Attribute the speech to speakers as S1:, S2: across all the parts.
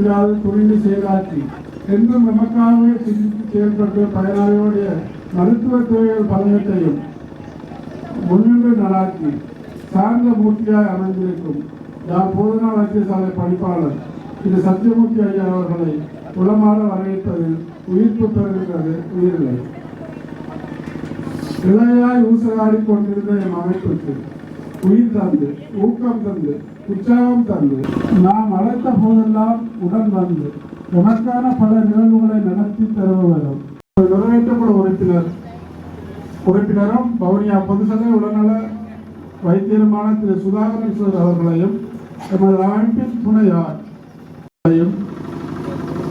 S1: முடியாது துணிந்து செயலாற்றி என்றும் நமக்காகவே சிந்தித்து செயல்பட்டு பயனாளிகளுடைய மருத்துவ தேவைகள் பலவற்றையும் முன்னின்று நடாத்தி சார்ந்த மூர்த்தியாய் அமைந்திருக்கும் யார் போதனா வைத்தியசாலை பணிப்பாளர் திரு சத்தியமூர்த்தி ஐயா அவர்களை உளமாற வரவேற்பதில் உயிர்ப்பு பெறுகின்றது உயிரில்லை. இளையாய் ஊசலாடி கொண்டிருந்த என் அமைப்புக்கு உயிர் தந்து ஊக்கம் தந்து உற்சாகம் தந்து நாம் அழைத்த போதெல்லாம் உடன் வந்து உனக்கான பல நிகழ்வுகளை நடத்தி தருவதும் நிறைவேற்றப்பட உறுப்பினரும் வவுனியா பொதுசபை உடல்நல வைத்தியருமான திரு சுதாகரன் அவர்களையும் எமது அமைப்பின் துணையாரையும்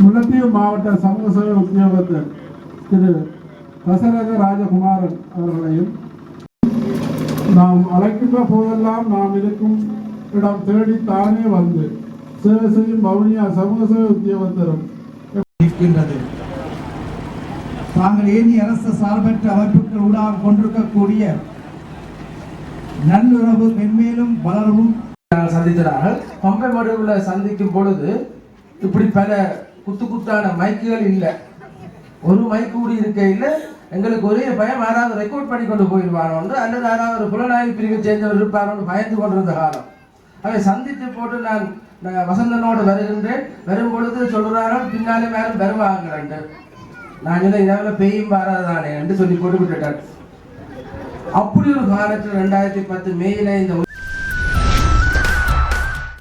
S1: முல்லைத்தீவு மாவட்ட சமூக சேவை உத்தியோகத்தர் திரு தசரத ராஜகுமாரன் அவர்களையும் நாம் அழைக்கின்ற போதெல்லாம் நாம் இருக்கும் இடம் தேடி தானே வந்து சேவை செய்யும் வவுனியா சமூக சேவை உத்தியோகத்தரும்
S2: இருக்கின்றது. தாங்கள் ஏனி அரசு சார்பற்ற அமைப்புகள் ஊடாக கொண்டிருக்கக்கூடிய நல்லுறவு மென்மேலும் வளரவும்
S3: சந்தித்தார்கள். பம்பை மடுவுல சந்திக்கும் பொழுது இப்படி பல குத்தான மைக்குகள் இல்லை. ஒரு மைக்கு கூடி இருக்கையில் எங்களுக்கு ஒரே பயம் யாராவது ரெக்கார்ட் பண்ணி கொண்டு போயிடுவானோ அல்லது யாராவது ஒரு புலனாய்வு பிரிவு சேர்ந்தவர் இருப்பாரோன்னு பயந்து கொண்டிருந்த காலம். அதை சந்தித்து போட்டு நான் வசந்தனோடு வருகின்றேன். வரும் பொழுது சொல்கிறார்கள் பின்னாலே மேலும் வருவாங்க. நான் இல்லை இதாவில் பெய்யும் வராதானே என்று சொல்லி போட்டு விட்டுட்டார். அப்படி ஒரு காலத்தில் 2010 மேல இந்த